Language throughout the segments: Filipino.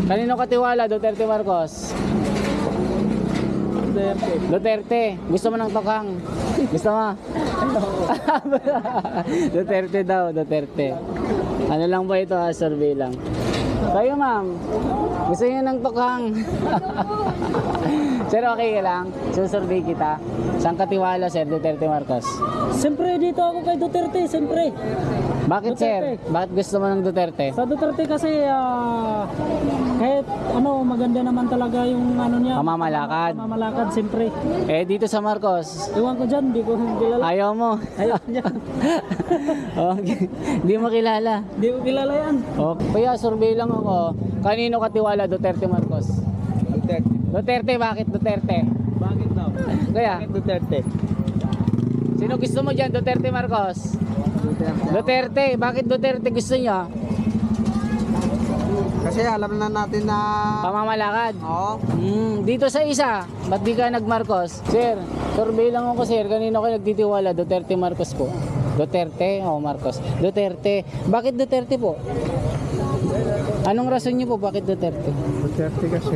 Kanino katiwala? Duterte, Marcos? Duterte. Gusto mo ng tokhang? Gusto mo? Duterte daw, Duterte. Ano lang ba ito ha? Survey lang. Kayo ma'am, gusto niyo ng tokhang? Sir, okay ka lang? Susurvey kita. Saan katiwala, sir? Duterte, Marcos? Siyempre dito ako kay Duterte, siyempre. Bakit, sir? Duterte. Bakit gusto mo ng Duterte? Sa Duterte kasi kahit ano maganda naman talaga yung ano niya. Pamamalakad. Pamamalakad, siyempre. Eh, dito sa Marcos, Iwan ko dyan, di ko kilala. ayaw mo. Ayaw dyan. Okay. Hindi mo kilala. Di ko kilala yan. Okay. Kaya survey lang ako. Kanino katiwala, Duterte, Marcos? Duterte. Duterte, bakit Duterte? Bakit daw? Kaya, Duterte? sino gusto mo dyan, Duterte, Marcos? Duterte, bakit Duterte gusto niya? Kasi alam na natin na... Pamamalakad. Oo. Dito sa isa, ba't di ka nag-Marcos? Sir, survey lang ako, sir. Kanino kayo nagtitiwala? Duterte, Marcos po. Duterte o Marcos? Duterte. Bakit Duterte po? Anong rason niyo po? Bakit Duterte? Duterte kasi.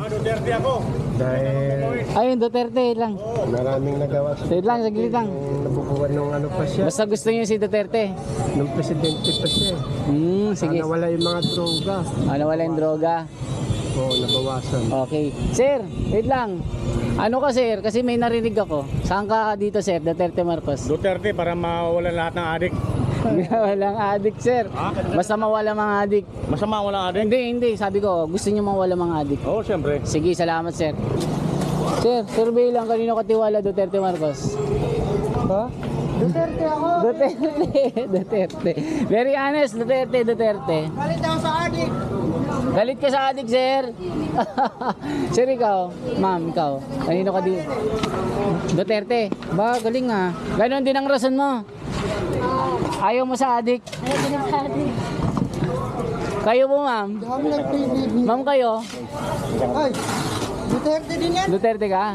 Duterte ako. Dahil Ayun, Duterte lang. maraming nagawa sa Wait lang, saglit lang. nabubuwan nung ano pa siya. Basta gusto niyo si Duterte. Nung presidente pa siya. Sige. Sana wala yung mga droga. Ano, wala yung droga. Oo, nabawasan. Okay. Sir, wait lang. Ano ka, sir? Kasi may narinig ako. Saan ka dito, sir? Duterte, Marcos? Duterte para mawala lahat ng adik. Walang adik, sir. Basta mawala mga adik. Masama walang adik? Hindi. Sabi ko, gusto niyo mawala mga adik. Oo, siyempre. Sige, salamat, sir. Sir, survey lang. Kanino katiwala, Duterte, Marcos? Ha? Duterte ako. Duterte. Duterte. Very honest, Duterte, Duterte. Galit ako sa adik. Galit ka sa adik, sir. Sir, ikaw. Ma'am, ikaw. Kanino ka di? Duterte. Ba, galing ah. Ganon din ang rason mo. Ayaw mo sa adik. Kayo po, ma'am. Kami nag-preview. Ma'am, kayo. Ay, Duterte din yan. Duterte ka?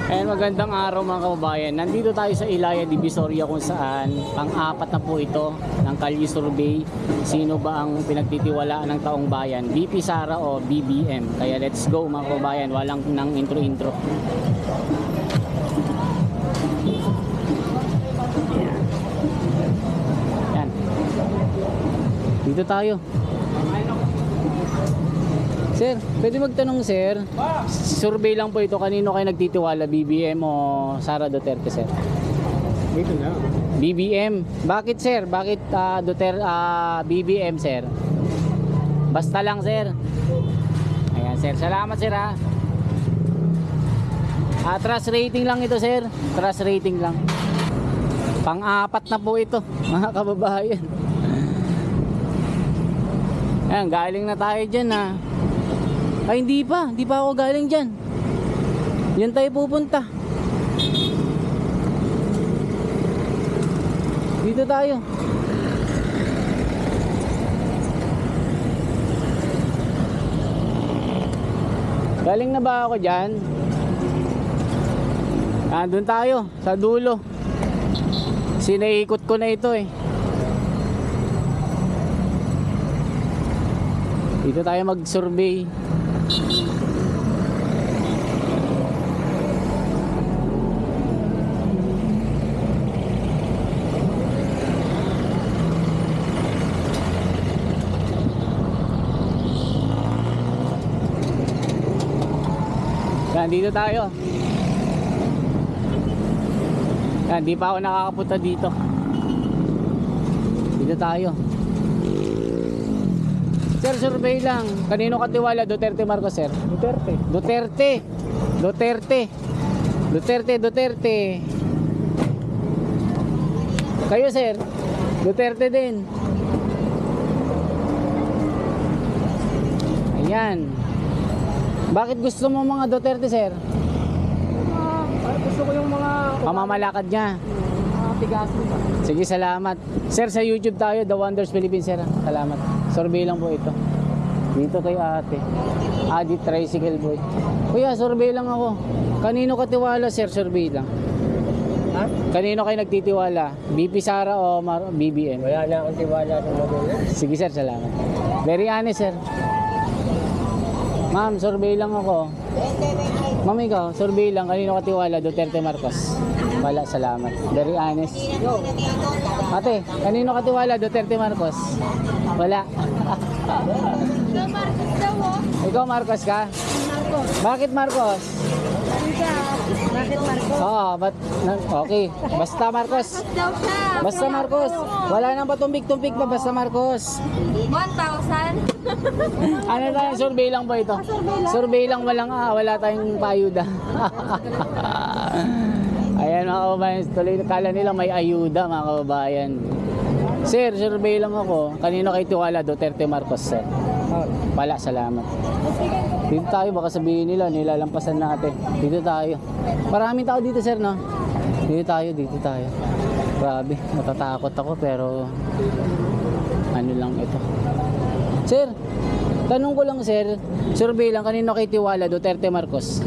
Ayan, magandang araw mga kababayan. Nandito tayo sa Ilaya, Divisoria kung saan pang-apat na po ito ng Kalye Survey. Sino ba ang pinagtitiwalaan ng taong bayan? BP Sara o BBM? Kaya let's go mga kababayan. Walang nang intro-intro. Yan. Dito tayo. Sir, pwede magtanong, sir. Survey lang po ito. Kanino kayo nagtitiwala? BBM o Sara Duterte, sir? Dito na. BBM. Bakit, sir? Bakit Duterte, BBM, sir? Basta lang, sir. Ayan, sir. Salamat, sir, ha. Trust rating lang ito, sir. Trust rating lang. Pang-apat na po ito, mga kababayan. Ayan, galing na tayo dyan, ha. Ay, hindi pa ako galing dyan. Yan tayo pupunta. Dito tayo. Galing na ba ako dyan? Doon tayo, sa dulo. Sinaikot ko na ito eh. Dito tayo mag-survey. Yan, dito tayo. Yan, di pa ako nakakapunta dito. Dito tayo. Sir, survey lang. Kanino katiwala? Duterte, Marcos, sir? Duterte. Duterte. Duterte. Duterte, Duterte. Kayo, sir? Duterte din. Ayan. Bakit gusto mo mga Duterte, sir? Gusto ko yung mga Pamamalakad niya. tigas nito. Sige, salamat. Sir, sa YouTube tayo, The Wonders Philippines, sir. Salamat. Survey lang po ito. Dito kay ate. Adi Tricycle Boy. Kuya, survey lang ako. Kanino katiwala, sir? Survey lang. Ha? Kanino kayo nagtitiwala? BP Sara o BBM? Wala na akong tiwala ng mga. Sige, sir, salamat. Very honest, sir. Ma'am, survey lang ako. Ma'am, ikaw, survey lang. Kanino katiwala? Duterte, Marcos? Wala, salamat. Very honest. Ate, kanino katiwala? Duterte, Marcos? Wala. Ikaw, Marcos ka? Bakit Marcos? Bakit Marcos? Oo, okay. Basta Marcos. Basta Marcos. Wala nang patumbik-tumbik pa, basta Marcos. 1,000? Ano tayo, survey lang ba ito? Survey lang, wala tayong payuda. Ayan mga kababayan, tuloy kala nila may ayuda mga kababayan. Sir, survey lang ako. Kanino kayo tiwala? Duterte, Marcos, sir? Wala, salamat. Dito tayo, baka sabihin nila, nilalampasan natin. Dito tayo. Maraming tao dito, sir, no? Dito tayo. Grabe, natatakot ako pero ano lang ito. Sir, tanong ko lang, sir. Survey lang, kanino kayo tiwala? Duterte, Marcos?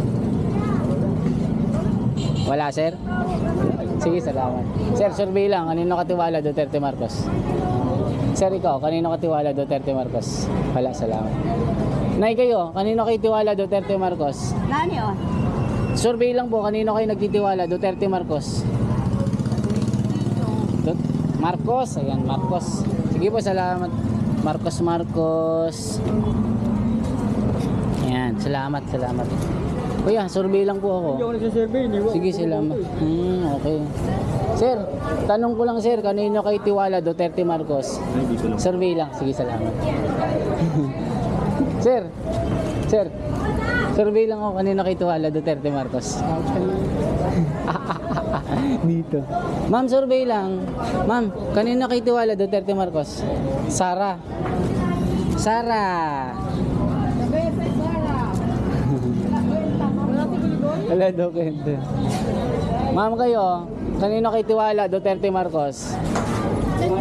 Wala, sir? Sige, salamat. Sir, survey lang, kanino katiwala? Duterte, Marcos? Sir, ikaw, kanino katiwala? Duterte, Marcos? Wala, salamat. Nay, kayo, kanino kayo tiwala? Duterte, Marcos? Nani oh? Survey lang po, kanino kayo nagtitiwala? Duterte, Marcos? Marcos, ayan, Marcos. Sige po, salamat. Marcos. Ayan, salamat. Kuya, survey lang po ako. Hindi ako nagsasurvey. Sige, salamat. Okay. Sir, tanong ko lang sir, kanino kayo tiwala? Duterte, Marcos? Survey lang. Sige, salamat. Sir, survey lang ako, kanino kayo tiwala? Duterte, Marcos? Dito. Ma'am, survey lang. Ma'am, kanino kayo tiwala? Duterte, Marcos? Sara. Wala daw kwento. Ma'am, kayo, kanino kayo tiwala? Duterte, Marcos?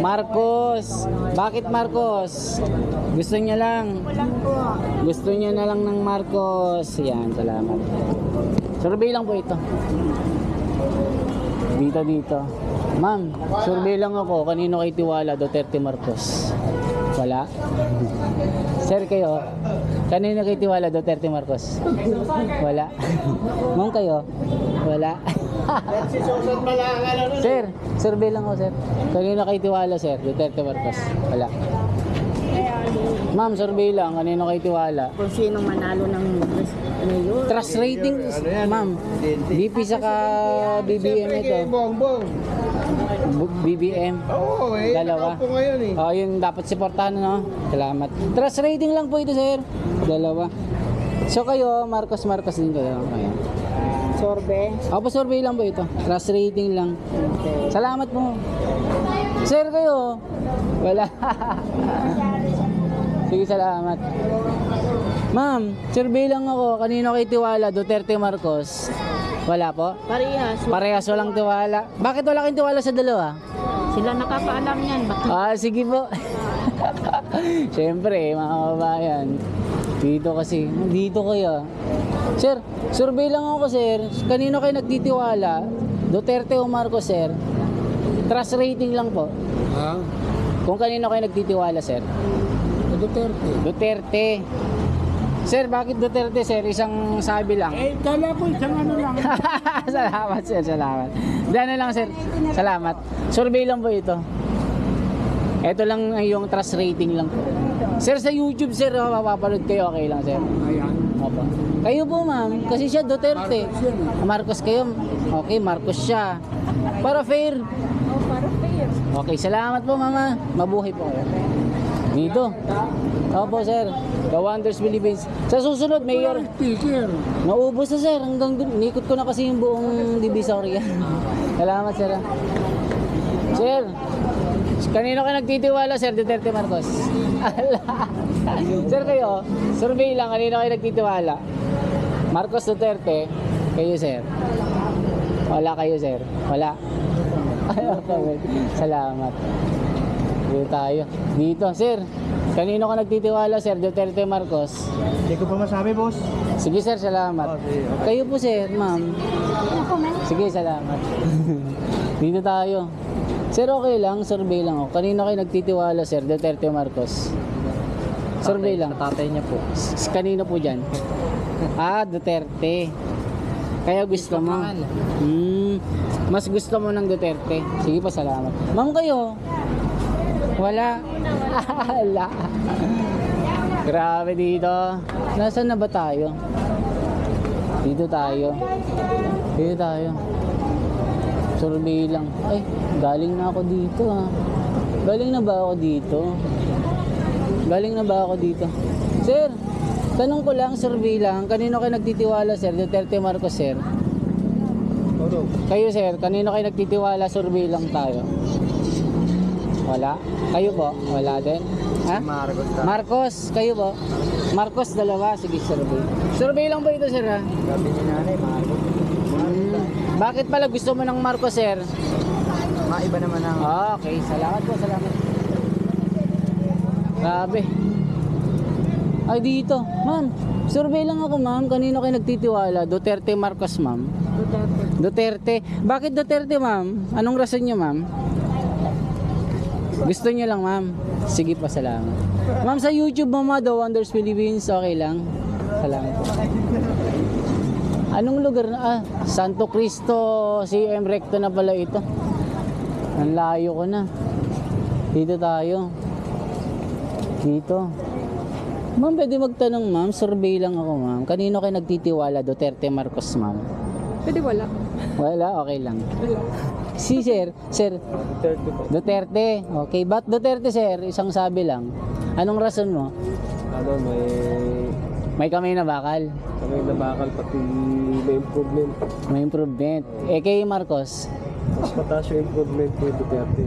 Marcos. Bakit Marcos? Gusto niya lang. Gusto niya na lang ng Marcos. Yan, salamat. Survey lang po ito. Dito. Ma'am, survey lang ako. Kanino kayo tiwala? Duterte, Marcos? Wala. Sir, kayo, kanino kayo tiwala? Duterte, Marcos? Wala. Ma'am, kayo? Wala. Sir, survey lang ako, sir. Kanino kayo tiwala, sir? Duterte, Marcos? Wala. Ma'am, survey lang. Kanino kayo tiwala? Kung sino manalo ng mayor. Trust rating, ma'am. BP saka BBM ito. Bongbong. BBM. Oo, Dalawa. Ako ngayon eh. Oh, yun dapat supportahan, no? Salamat. Trust rating lang po ito, sir. Dalawa. So kayo, Marcos din kayo. Ayan. Sorbe. Opo, survey lang po ito. Trust rating lang. Salamat po. Sir, kayo? Wala. Sige, salamat. Ma'am, survey lang ako. Kanino kayo tiwala? Duterte, Marcos? Wala po? Parehas. Parehas walang tiwala. Bakit wala kayong tiwala sa dalawa? Sila nakakaalam yan. Sige po. Siyempre, mga kababayan. Dito kasi. Dito kayo. Sir, survey lang ako, sir. Kanino kayo nagtitiwala? Duterte o Marcos, sir? Trust rating lang po. Ha? Kung kanino kayo nagtitiwala, sir? Duterte. Sir, bakit Duterte, sir? Isang sabi lang. Kala ko isang ano lang. Salamat, sir. Salamat. Diyan na lang, sir. Salamat. Survey lang po ito. Ito lang yung trust rating lang po. Sir, sa YouTube, sir, mapapanood kayo. Okay lang, sir. Ayan. Opo. Kayo po, ma'am. Kasi siya Duterte. Marcos kayo. Okay, Marcos siya. Para fair. Okay, salamat po, mama. Mabuhay po kayo. Dito. Opo, sir. The Wonders Philippines. Sa susunod, Mayor. Speaker. Naubos na, sir. Hanggang dun. Nikot ko na kasi yung buong Divisoria. Salamat, sir. Sir, kanino ka nagtitiwala, sir? Duterte, Marcos? Sir, kayo, survey lang. Kanino kayo nagtitiwala? Marcos, Duterte? Kayo, sir? Wala kayo, sir? Wala? Salamat. Dito tayo. Dito, sir. Kanino ka nagtitiwala, sir? Duterte, Marcos? Hindi ko pa masabi, boss. Sige, sir. Salamat. Kayo po, sir, ma'am. Sige, salamat. Dito tayo. Sir, okay lang. Survey lang ako. Kanino kayo nagtitiwala, sir? Duterte, Marcos? Survey lang. Tatay niya po. Kanino po dyan? Duterte. Kaya gusto mo? Mas gusto mo ng Duterte? Sige pa, salamat. Ma'am kayo? Wala. Wala. Grabe dito. Nasaan na ba tayo? Dito tayo. Dito tayo. Survey lang. Ay, galing na ako dito ha. Galing na ba ako dito? Galing na ba ako dito? Sir, tanong ko lang, survey lang. Kanino kayo nagtitiwala, sir? Duterte, Marcos, sir? Kayo, sir, kanino kayo nagtitiwala? Survey lang tayo. Wala? Kayo po? Wala din? Ha? Marcos, kayo po? Marcos, dalawa. Sige, survey. Survey lang ba ito, sir, ha? Sabi ni nanay, Marcos. Bakit pala gusto mo ng Marcos, sir? Maiba naman ang... Okay, salamat po, salamat. Grabe. Ay, dito. Ma'am, survey lang ako, ma'am. Kanino kayo nagtitiwala? Duterte, Marcos, ma'am? Duterte. Bakit Duterte, ma'am? Anong rason niyo, ma'am? Gusto niyo lang, ma'am? Sige pa, salamat. Ma'am, sa YouTube, mama, The Wonders Philippines, okay lang? Salamat po. Anong lugar na? Santo Cristo, CM Recto na pala ito. Ang layo ko na. Dito tayo. Dito. Ma'am, pwede magtanong, ma'am. Survey lang ako, ma'am. Kanino kayo nagtitiwala? Duterte, Marcos, ma'am? Pwede wala. Wala? Okay lang. Si sir. Sir. Duterte. Okay. Ba't Duterte, sir? Isang sabi lang. Anong rason mo? May kamay na bakal. Kami nabakal pati may improvement. May improvement. Kay Marcos? Mas mataas yung improvement kay Duterte.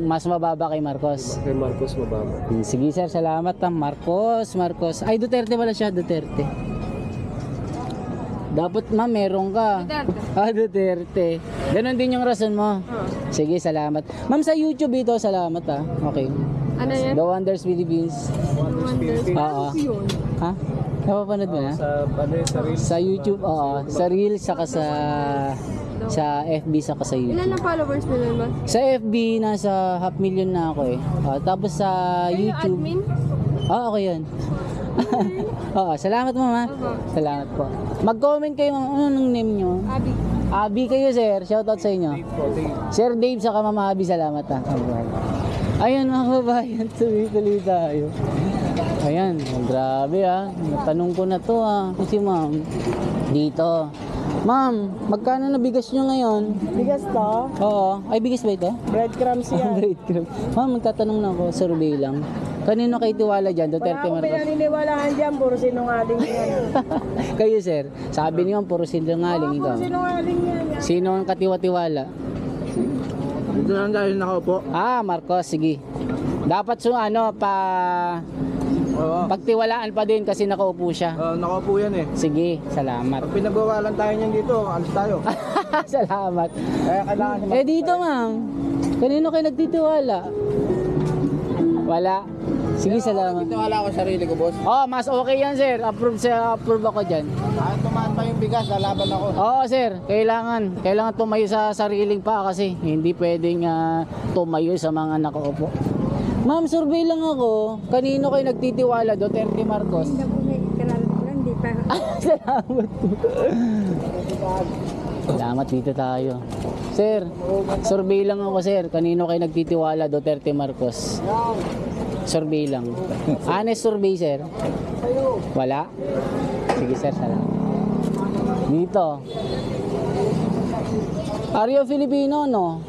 Mas mababa kay Marcos. Kay Marcos mababa. Sige sir, salamat ha. Marcos. Ay, Duterte pala siya, Duterte. Dapat ma'am, meron ka. Duterte. Duterte. Ganon din yung rason mo. Sige, salamat. Ma'am, sa YouTube ito, salamat ha. Okay. Ano yan? The Wonders Philippines. Oo. Yun. Ha? Napapanood mo na? Sa Reels. Sa YouTube, oo. Sa Reels, saka sa FB, saka sa Ilan YouTube. ang followers mo nun ba? Sa FB, nasa 500,000 na ako eh. Tapos sa Yung YouTube. admin? Ako yan. Oo, salamat mama. Opo. Salamat po. Mag-comment kayo ma'am. Anong name nyo? Abi. Abi kayo sir. Shoutout sa inyo. Sir Dave saka mama Abi. Salamat ha. Ayan mga kababayan. Tuloy-tuloy tayo. Ayan. Grabe ha. Natanong ko na to ha. Kasi ma'am. Dito. Ma'am, magkano na bigas nyo ngayon? Bigas to? Oo. Ay, bigas ba ito? Breadcrumbs yan. Breadcrumbs. Ma'am, magtatanong na ako. Survey lang. Kanino kayo tiwala dyan? Duterte, Marcos? Pinaniniwalaan dyan, puro sinungaling yan. Kayo sir, sabi niyo puro sinungaling ikaw. Sinungaling yan. Sino ang katiwa-tiwala? Dito lang dahil nakaupo. Marcos, sige. Dapat pagtiwalaan pa din kasi nakaupo siya. Nakaupo yan eh. Sige, salamat. Pag pinagbawalan tayo niyan dito, alis tayo. Salamat. Kaya kailangan Dito ma'am, kanino kayo nagtitiwala? Wala. Sige, salamat. Wala ako sarili ko, boss. Mas okay yan sir. Approve ako dyan. Kahit tumaan pa yung bigas, lalaban ako. Oo sir, kailangan tumayo sa sariling paa kasi hindi pwedeng tumayo sa mga nakaupo. Ma'am, survey lang ako. Kanino kayo nagtitiwala? Duterte, Marcos? Hindi po may kalalat ko lang. Hindi pa. Salamat. Salamat, dito tayo. Sir, survey lang ako sir. Kanino kayo nagtitiwala? Duterte, Marcos? Survey lang. Honest survey sir. Wala? Sige sir, salamat. Dito. Are you Filipino, no?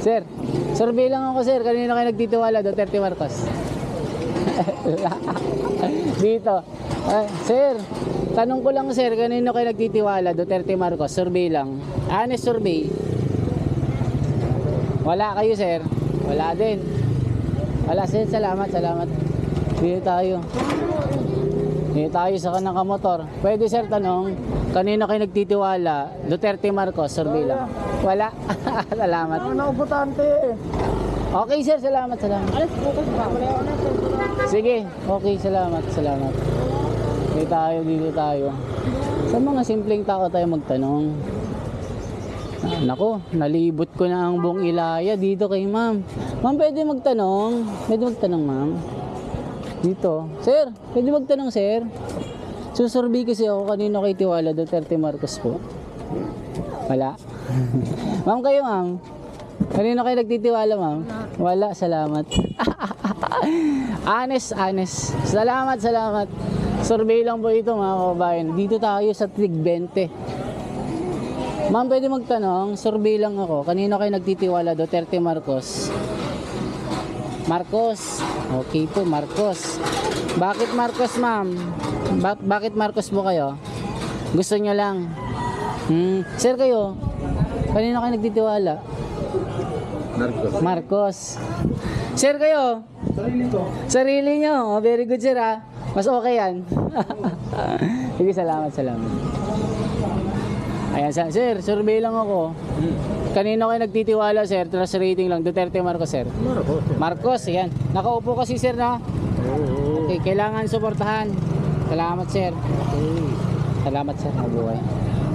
Sir, survey lang ako sir. Kanino kayo nagtitiwala? Duterte, Marcos? Dito. Sir, tanong ko lang sir. Kanino kayo nagtitiwala? Duterte, Marcos? Survey lang. Honest survey. Wala kayo sir? Wala din. Wala sir, salamat. Dito tayo. Dito tayo sa kanang kamotor. Pwede sir tanong, kanino kayo nagtitiwala? Duterte, Marcos? Survey lang. Wala. Salamat. Naubutante. Okay sir, salamat. Sige, okay, salamat. Dito tayo. Sa mga simpleng tao tayo magtanong. Nako, nalibot ko na ang buong Ilaya dito kay ma'am. Ma'am, pwede magtanong? Pwede magtanong, ma'am? Dito. Sir, pwede magtanong, sir? Susurvey kasi ako kanino kay Tiwala Duterte Marcos po. Wala. Ma'am, kayo, ma'am? Kanino kayo nagtitiwala, ma'am? Wala, salamat. Honest. Salamat. Survey lang po ito, mga kababayan. Dito tayo sa Trig 20. Ma'am, pwede magtanong? Survey lang ako. Kanino kayo nagtitiwala? Duterte, Marcos? Marcos. Okay po, Marcos. Bakit Marcos, ma'am? Bakit Marcos po kayo? Gusto nyo lang? Sir, kayo? Kanino kayo nagtitiwala? Marcos. Sir, kayo? Sarili nyo. Oh, very good, sir, ha? Mas okay yan. Sige, salamat. Ayan, sir, survey lang ako. Kanino kayo nagtitiwala, sir? Trust rating lang. Duterte, Marcos, sir? Marcos, ayan. Nakaupo kasi, sir, na? Okay, kailangan suportahan. Salamat, sir. Salamat, sir. Mabuhay.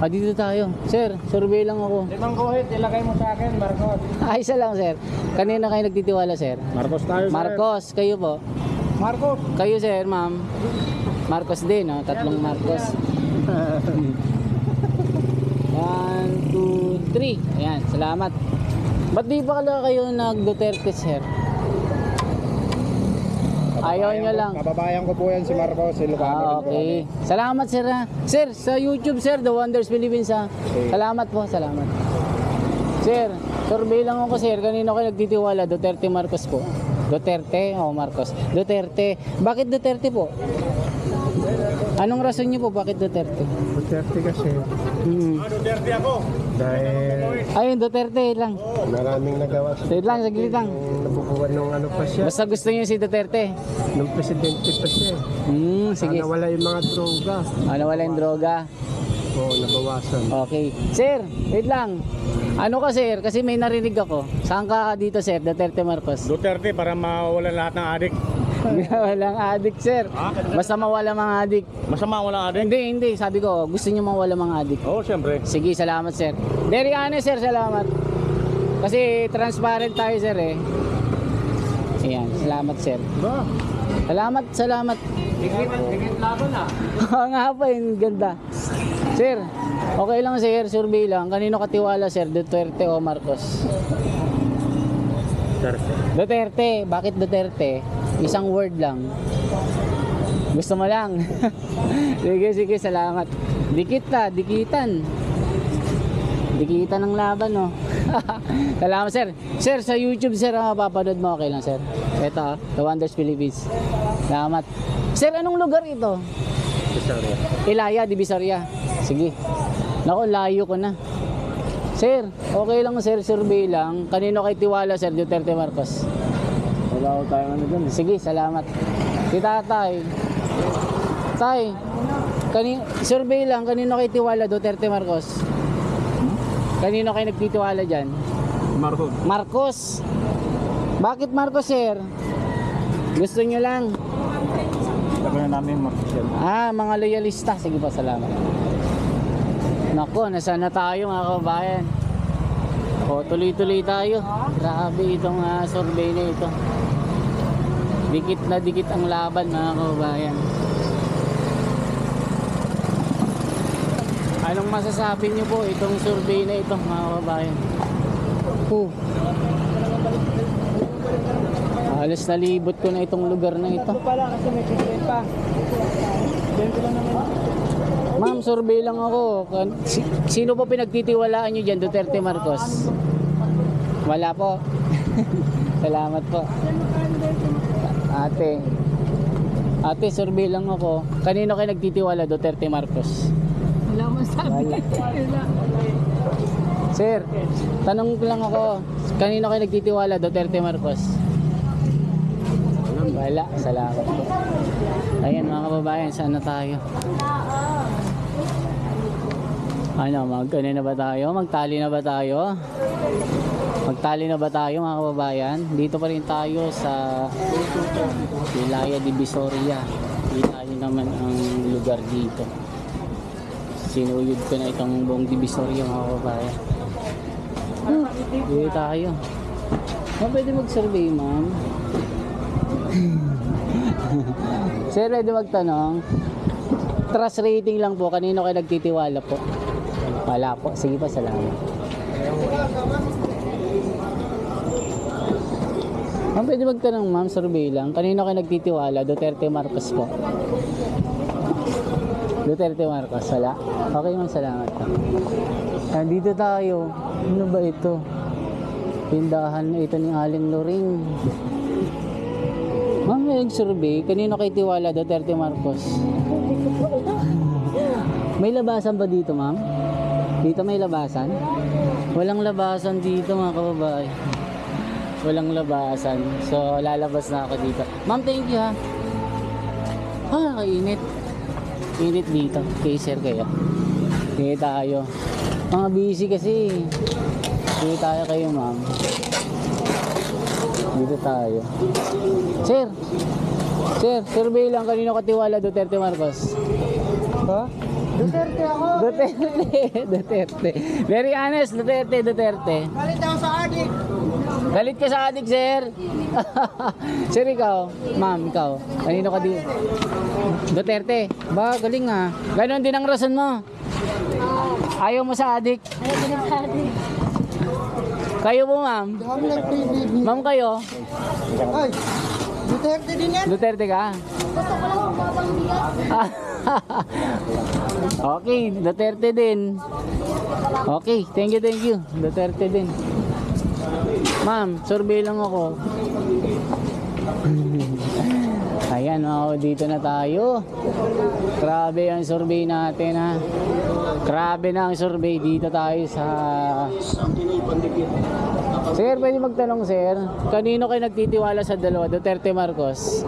Dito tayo. Sir, survey lang ako. Limang kuhit, ilagay mo sa akin, Marcos. Ay, isa lang, sir. Kanino kayo nagtitiwala, sir? Marcos tayo, Marcos, kayo po. Marcos. Kayo, sir, ma'am. Marcos din, no? Tatlong Marcos. 1, 2, 3. Ayan, salamat. Ba't di ba kayo nag-Duterte, sir? Ayaw nyo lang. Kababayan ko po yan si Marcos, Ilocano. Okay. Salamat, sir, ha? Sir, sa YouTube, sir, The Wonders Philippines, ha? Salamat po, salamat. Sir, survey lang ako, sir. Kanino kayo nagtitiwala? Duterte, Marcos po. Duterte o Marcos? Duterte. Bakit Duterte po? Anong rason niyo po? Bakit Duterte? Duterte kasi. Duterte ako. Dahil Ayun, Duterte lang. maraming nagawa sa Wait lang, saglit lang. nabubuhan ng ano pa siya. Basta gusto niyo si Duterte. Nung presidente pa siya. Sige. Nawala yung mga droga. Wala yung droga. Oo, nabawasan. Okay. Sir, wait lang. Ano ka, sir? Kasi may narinig ako. Saan ka dito, sir? Duterte, Marcos? Duterte para mawala lahat ng adik. Walang adik, sir. Basta mawala mga adik. Masama walang adik? Hindi. Sabi ko, gusto niyo mawala mga adik. Oo, siyempre. Sige, salamat, sir. Very honest, sir. Salamat. Kasi transparent tayo, sir, eh. Ayan, salamat, sir. Salamat. Higit laban na. Oo nga po, yung ganda. Sir, okay lang, sir. Survey lang. Kanino katiwala, sir? Duterte o Marcos? Duterte. Bakit Duterte? Isang word lang. Gusto mo lang? Sige, salamat. Dikitan ng laban, no? Salamat, sir. Sir, sa YouTube, sir, mapapanood mo, okay lang, sir. Ito, The Wonders Philippines. Salamat. Sir, anong lugar ito? Ilaya, Divisoria. Sige. Naku, layo ko na. Sir, okay lang, sir, survey lang. Kanino kay tiwala, sir? Duterte, Marcos? Wala ko tayong ano dyan. Sige, salamat. Si tatay. Tay, survey lang, kanino kay tiwala? Duterte, Marcos? Kanino kayo nagtitiwala dyan? Marcos. Bakit Marcos, sir? Gusto nyo lang? Sabi na namin Marcos yan. Mga loyalista. Sige po, salamat. Nako, nasa na tayo, mga kabayan? Tuloy-tuloy tayo. Grabe itong survey na ito. Dikit na dikit ang laban, mga kabayan. Anong masasabi niyo po itong survey na ito, mga kabayan? Halos nalibot ko na itong lugar na ito. Pala kasi may picture pa. Ma'am, survey lang ako. Sino po pinagtitiwalaan niyo dyan? Duterte, Marcos? Wala po. Salamat po. Ate, survey lang ako. Kanino kayo nagtitiwala? Duterte, Marcos? Wala masabi. Sir, tanong lang ako. Kanino kayo nagtitiwala? Duterte, Marcos? Wala. Salamat po. Ayan, mga kababayan, saan na tayo? Magkano na ba tayo? Magtali na ba tayo? Magtali na ba tayo, mga kababayan? Dito pa rin tayo sa Ilaya Divisoria. Kita nyo naman ang lugar dito. Sinuyod ko na itong buong Divisoria, mga kababayan. Dito tayo. Ma'am, pwede mag-survey, ma'am? Sir, pwede magtanong? Trust rating lang po. Kanino kayo nagtitiwala po? Wala po. Sige pa, salamat. Ma'am, pwede magtanong, ma'am? Survey lang. Kanino kayo nagtitiwala? Duterte, Marcos po. Duterte, Marcos. Wala? Okay, ma'am. Salamat. Nandito tayo. Ano ba ito? Tindahan na ito ni Aling Loring. Ma'am, may survey. Kanino kayo tiwala? Duterte, Marcos. May labasan ba dito, ma'am? Dito may labasan? Walang labasan dito, mga kababae. Walang labasan. So, lalabas na ako dito. Ma'am, thank you, ha. Kainit. Init dito. Okay, sir, kayo. Sige tayo. Mga busy kasi. Sige tayo kayo, ma'am. Dito tayo. Sir! Sir, survey lang. Kanino katiwala? Duterte, Marcos? Ha? Duterte ako. Duterte. Very honest, Duterte. Galit ako sa adik. Galit ka sa adik, sir. Sir, ikaw. Ma'am, ikaw. Kanino ka di? Duterte. Ba, galing nga. Ganon din ang rason mo. Ayaw mo sa adik. Kayo po, ma'am. Kami lang PBB. Ma'am, kayo. Ay, Duterte din yan. Duterte ka? Okay, Duterte din. Okay, thank you. Duterte din. Ma'am, survey lang ako. Ayan, dito na tayo. Grabe ang survey natin, ha. Grabe na ang survey. Dito tayo sa... Sir, pwede magtanong, sir. Kanino kayo nagtitiwala sa dalawa? Duterte, Marcos?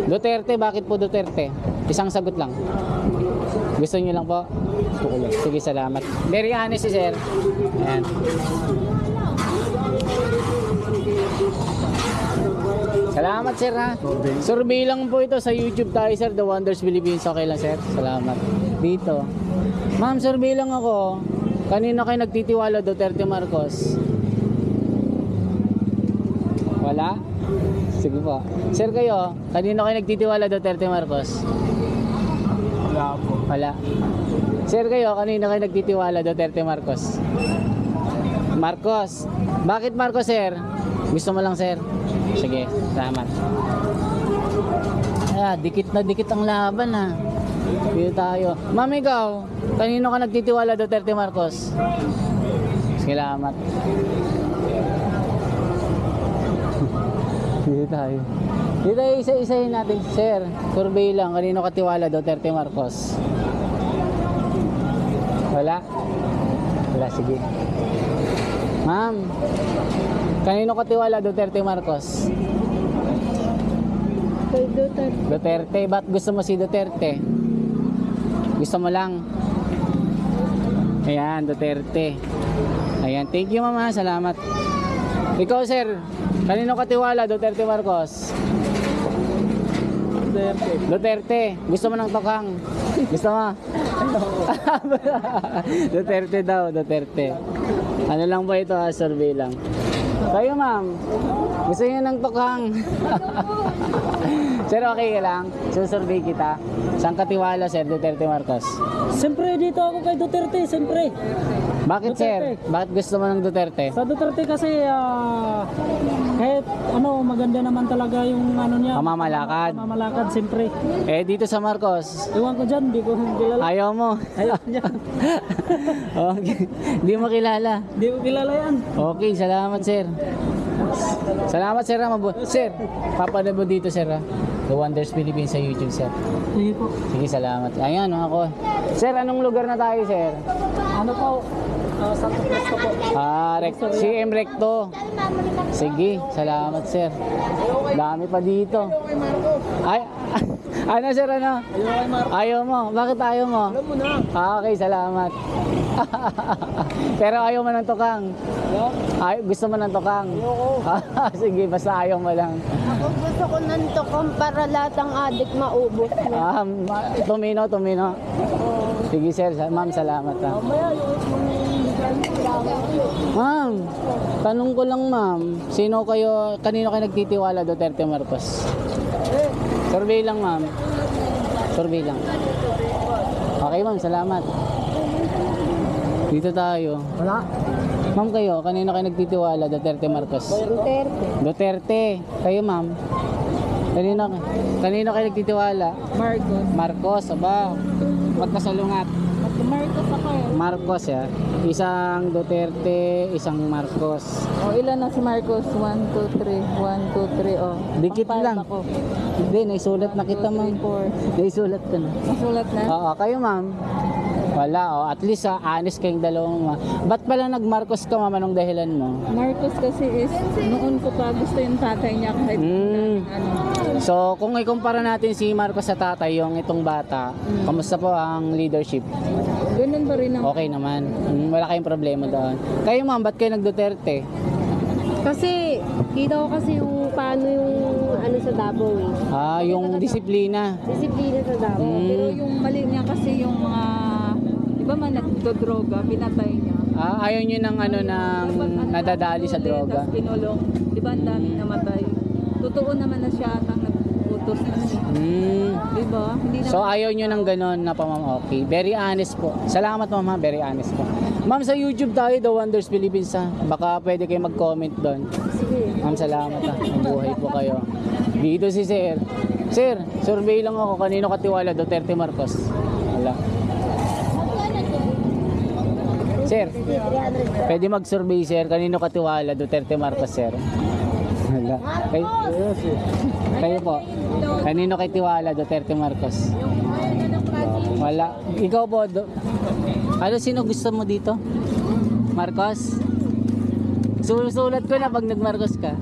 Duterte, bakit po Duterte? Isang sagot lang. Gusto niyo lang po? Sige, salamat. Very honest si sir. Ayan. Salamat, sir, ha. Survey lang po ito sa YouTube tayo, sir. The Wonders Philippines. Okay lang, sir. Salamat. Dito. Ma'am, survey lang ako. Kanino kayo nagtitiwala? Duterte, Marcos? Wala? Sige po. Sir, kayo, kanino kayo nagtitiwala? Duterte, Marcos? Wala po. Wala. Sir, kayo, kanino kayo nagtitiwala? Duterte, Marcos? Marcos. Bakit Marcos, sir? Gusto mo lang, sir? Sige, salamat. Dikit na dikit ang laban, ha. Dito tayo. Ma'am, ikaw, kanino ka nagtitiwala? Duterte, Marcos? Salamat. Dito tayo. Dito tayo, isa-isahin natin, sir. Survey lang. Kanino katiwala? Duterte, Marcos? Wala? Wala, sige. Ma'am, kanino katiwala? Duterte, Marcos? Kay Duterte. Duterte. Ba't gusto mo si Duterte? Gusto mo lang? Ayan, Duterte. Ayan, thank you, mama. Salamat. Ikaw, sir, kanino katiwala? Duterte, Marcos? Duterte. Gusto mo ng tokhang? Gusto mo? Duterte daw, Duterte. Ano lang ba ito, ha? Survey lang. Kayo, ma'am, gusto niyo ng tokhang? Sir, okay ka lang? Susurvey kita. Saan katiwala, sir? Duterte, Marcos? Siyempre dito ako kay Duterte, siyempre. Bakit, sir? Duterte. Bakit gusto mo ng Duterte? Sa Duterte kasi kahit maganda naman talaga yung niya. Pamamalakad. Pamamalakad, siyempre. Eh, dito sa Marcos, Iwan ko dyan, di ko kilala. ayaw mo. Ayaw niya. Okay. Hindi mo kilala. Di ko kilala yan. Okay, salamat, sir. Salamat, sir. Sir, papanood mo dito, sir, ha? The Wonders Philippines sa YouTube, sir. Sige po. Sige, salamat. Ayan, ako. Sir, anong lugar na tayo, sir? Ano po? Santo Cristo po. CM Recto. Sige, salamat, sir. Dami pa dito. Ay, ano, sir, ano? Ayaw mo. Bakit ayaw mo? Alam mo na. Okay, salamat. Pero ayaw mo ng tukang. Gusto mo ng tukang. Sige, basta ayaw mo lang. Ako gusto ko nantokom para lahat ng adik maubos na. Tumino. Sige, sir. Ma'am, salamat, ha. Mamaya, yung Ma'am, tanong ko lang ma'am, kanino kayo nagtitiwala, Duterte Marcos? Survey lang ma'am. Survey lang. Okay ma'am, salamat. Dito tayo. Wala. Ma'am kayo, kanino kayo nagtitiwala, Duterte Marcos? Duterte. Duterte. Kayo ma'am? Kanino kayo nagtitiwala? Marcos. Marcos, aba. Magkasalungat. Marcos ako eh. Marcos ya. Isang Duterte, isang Marcos. O ilan na si Marcos? 1, 2, 3. 1, 2, 3. Oh. Dikit Pang-five lang. Ako. Hindi, naisulat na kita ma'am. 4. Naisulat ka na. Masulat na? Oo, kayo ma'am. Wala, oh. At least honest kayong dalawang Ba't pala nag-Marcos ka ma'am? Anong dahilan mo? Marcos kasi is noon ko pa gusto yung tatay niya kahit ano. So, kung ikumpara natin si Marcos sa tatay, yung itong bata, kamusta po ang leadership? Ganun pa rin ang Okay naman. Wala kayong problema doon. Kayo ma'am, ba't kayo nag-Duterte? Kasi, kita ko kasi yung paano yung ano sa Davao eh. Yung disiplina. Disiplina sa Davao. Pero yung mali niya kasi yung mga di ba man nagdodroga, pinatay niya. Ayaw nyo ng nadadali sa droga. Tapos kinulong. Di ba ang dami namatay? Totoo naman na siya at nag-utos na siya. Di ba? Hindi na So ayaw nyo ng ganon na pamam okay. Very honest po. Salamat ma'am, very honest po. Ma'am, sa YouTube tayo, The Wonders Philippines ha. Baka pwede kayo mag-comment doon. Sige. Ma'am, salamat ha. Mabuhay po kayo. Dito si Sir. Sir, survey lang ako. Kanino katiwala? Duterte Marcos? Wala. Sir, pwede mag-survey sir. Kanino katiwala? Duterte Marcos sir? Wala. Kayo po. Kanino kayo tiwala? Duterte Marcos? Wala. Ikaw po. Sino gusto mo dito? Marcos? Sulat ko na pag nag-Marcos ka.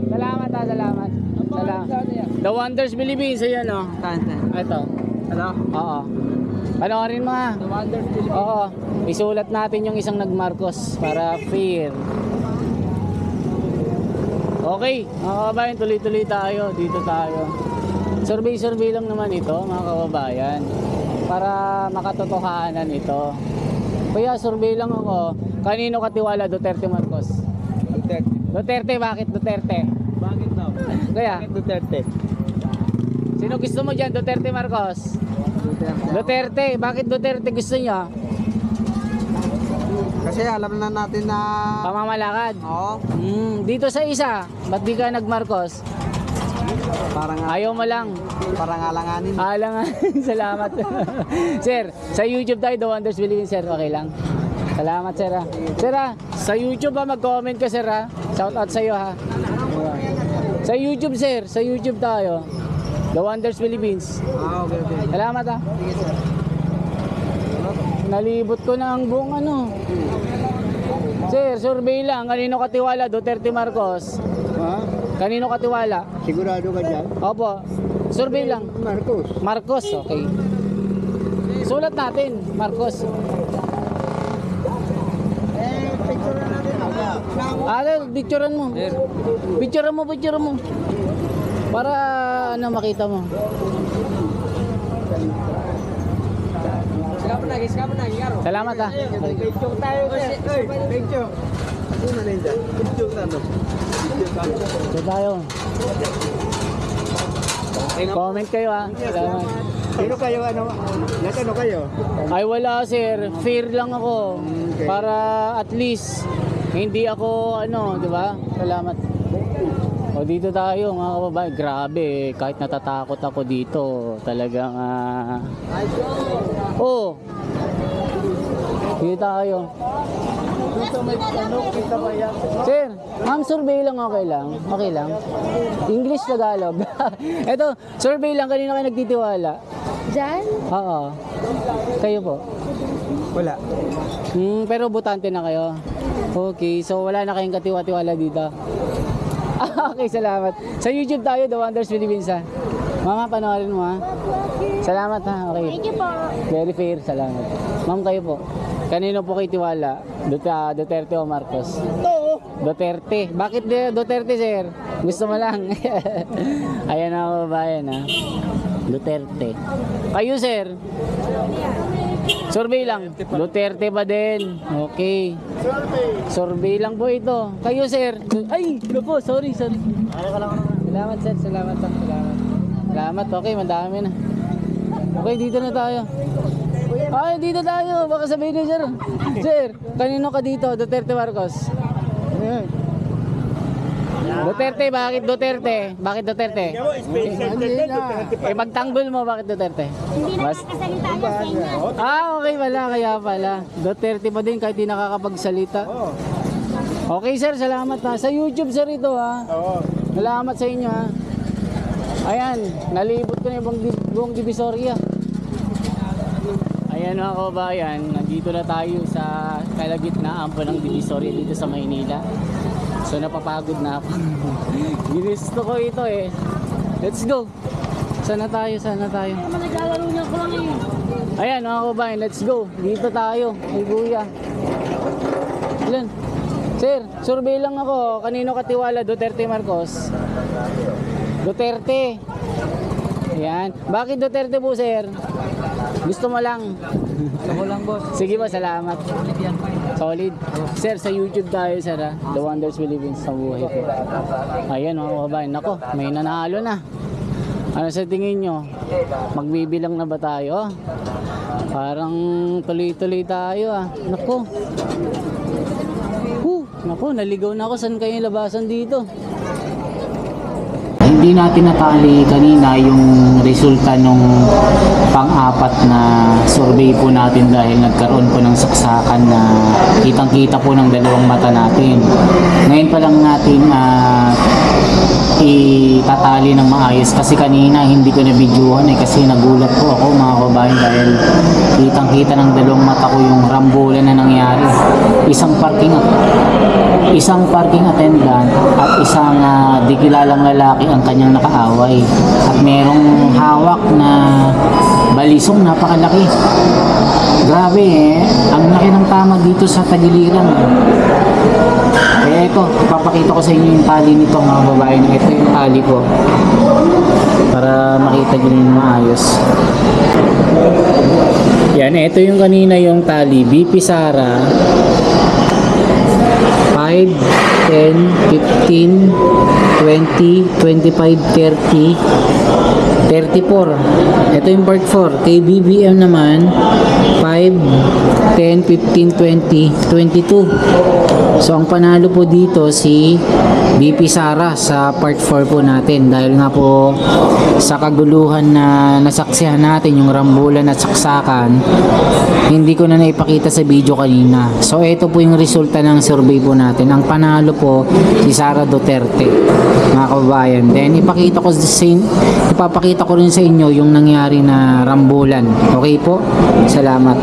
Salamat ha, salamat. The Wonders Philippines, ayan o. Ito. Ano? Oo. Panoorin mo ha. The Wonders Philippines. Oo. Isulat natin yung isang nag-Marcos para fair. Okay, mga kababayan, tuloy-tuloy tayo. Dito tayo. Survey lang naman ito, mga kababayan. Para makatotohanan ito. Kaya survey lang ako. Kanino katiwala? Duterte Marcos? Duterte. Duterte, bakit Duterte? Bakit daw? Kaya, Bakit Duterte? sino gusto mo dyan? Duterte Marcos? Duterte, bakit Duterte gusto niya? Kasi alam na natin na... Pamamalakad. Oo. Dito sa isa, ba't di ka nag-Marcos? Parang Ayaw mo lang. alanganin. Alangan, salamat. Sir, sa YouTube tayo, The Wonders Philippines, sir, okay lang. Salamat, sir. Sir, sa YouTube mag-comment ka, sir. Shout out sa iyo, ha. Sa YouTube, sir, sa YouTube tayo. The Wonders Philippines. Okay. Salamat, ha. Nalibot ko na ang buong ano. Sir, survey lang. Kanino katiwala? Duterte Marcos? Ha? Kanino katiwala? Sigurado ka dyan? Opo. Survey lang. Marcos. Marcos, okay. Sulat natin, Marcos. Picture na natin. Picturean mo. Picturean mo. Para ano makita mo. Salamat ha. Picture tayo. Picture. Ano na rin dyan? Picture na no? Ito tayo. Comment kayo ha. Salamat. Sino kayo? Ano kayo? Ay wala sir, fair lang ako. Okay. Para at least hindi ako di ba? Salamat. O dito tayo mga kababayan. Grabe, kahit natatakot ako dito, talagang dito tayo. Sir, ma'am, survey lang, okay lang. Okay lang. English, Tagalog. Ito, survey lang, kanina kayo nagtitiwala. Diyan? Oo. Kayo po. Wala. Pero butante na kayo. Okay, so wala na kayong katiwa-tiwala dito. Okay, salamat. Sa YouTube tayo, The Wonders Philippines ha. Mama, panoorin mo ha. Salamat ha. Okay. Thank you po. Very fair, salamat. Ma'am, kayo po. Kanino po kayo tiwala? Duterte o Marcos? Duterte. Bakit Duterte, sir? Gusto mo lang. Ayan na kababayan ha. Duterte. Kayo, sir? Survey lang. Duterte ba din? Okay. Survey lang po ito. Kayo, sir. Ay, naku, sorry. Salamat, sir. Salamat. Salamat. Okay, madami na. Okay, dito na tayo. Ay, dito tayo. Baka sabihin niyo, sir. Sir, kanino ka dito? Duterte, Marcos? Duterte, bakit Duterte? Bakit Duterte? Eh, magtanggol mo, bakit Duterte? Mas... okay pala, kaya pala. Duterte pa din kahit di nakakapagsalita. Okay, sir, salamat ha. Sa YouTube, sir, ito ha. Salamat sa inyo ha. Ayan, nalibot ko na yung buong Divisoria. Ayan mga kababayan, nandito na tayo sa kalagitnaan po ng Divisoria dito sa Maynila. So napapagod na ako. Ginusto ko ito eh. Let's go. Sana tayo. Ayan mga kababayan, let's go. Dito tayo, kay Kuya. Ilan? Sir, survey lang ako. Kanino katiwala, Duterte, Marcos? Duterte. Ayan. Bakit Duterte po, sir? Gusto mo lang? Ako lang, boss. Sige ba, salamat. Solid. Sir, sa YouTube tayo, sir ha? The Wonders We Live in sa buhay ko. Ayan mga kababayan. Nako, may nanalo na. Ano sa tingin nyo? Magbibilang na ba tayo? Parang tuloy-tuloy tayo ah. Nako. Nako, naligaw na ako. Saan kayo labasan dito? Hindi natin natali kanina yung resulta nung pang-apat na survey po natin dahil nagkaroon po ng saksakan na kitang-kita po ng dalawang mata natin. Ngayon pa lang natin itatali ng maayos kasi kanina hindi ko na-videohan kasi nagulat po ako mga kabayan dahil kitang-kita ng dalawang mata ko yung rambulan na nangyari. Isang parking attendant at isang di kilalang lalaki ang kanyang nakaaway at merong hawak na balisong napakalaki. Grabe ang laki ng tama dito sa tagiliran. Kaya ito, ipapakita ko sa inyo yung tali nito mga babae. Ito yung tali ko para makita nyo yung maayos. Yan, ito yung kanina yung tali. BP Sara 5, 10, 15, 20, 25, 30, 34. Ito yung part 4. Kay BBM naman 5, 10, 15, 20, 22. So ang panalo po dito si BP Sara sa part 4 po natin dahil nga po sa kaguluhan na nasaksihan natin yung rambulan at saksakan, hindi ko na naipakita sa video kanina. So ito po yung resulta ng survey po natin. Ang panalo po si Sara Duterte mga kababayan. Then ipapakita ko rin sa inyo yung nangyari na rambulan. Okay po? Salamat.